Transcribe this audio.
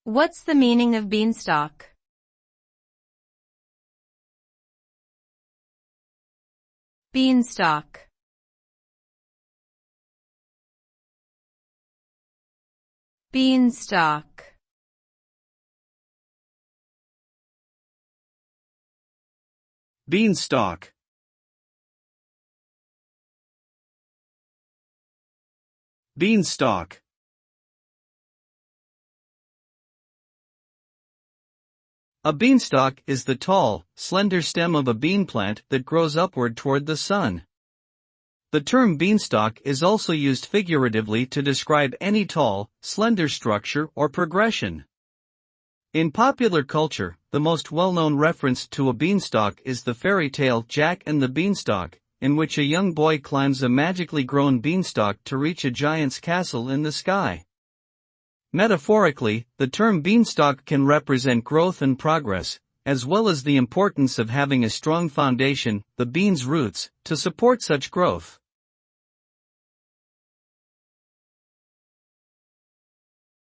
What's the meaning of beanstalk? Beanstalk. Beanstalk. Beanstalk. Beanstalk. A beanstalk is the tall, slender stem of a bean plant that grows upward toward the sun. The term beanstalk is also used figuratively to describe any tall, slender structure or progression. In popular culture, the most well-known reference to a beanstalk is the fairy tale Jack and the Beanstalk, in which a young boy climbs a magically grown beanstalk to reach a giant's castle in the sky. Metaphorically, the term beanstalk can represent growth and progress, as well as the importance of having a strong foundation, the bean's roots, to support such growth.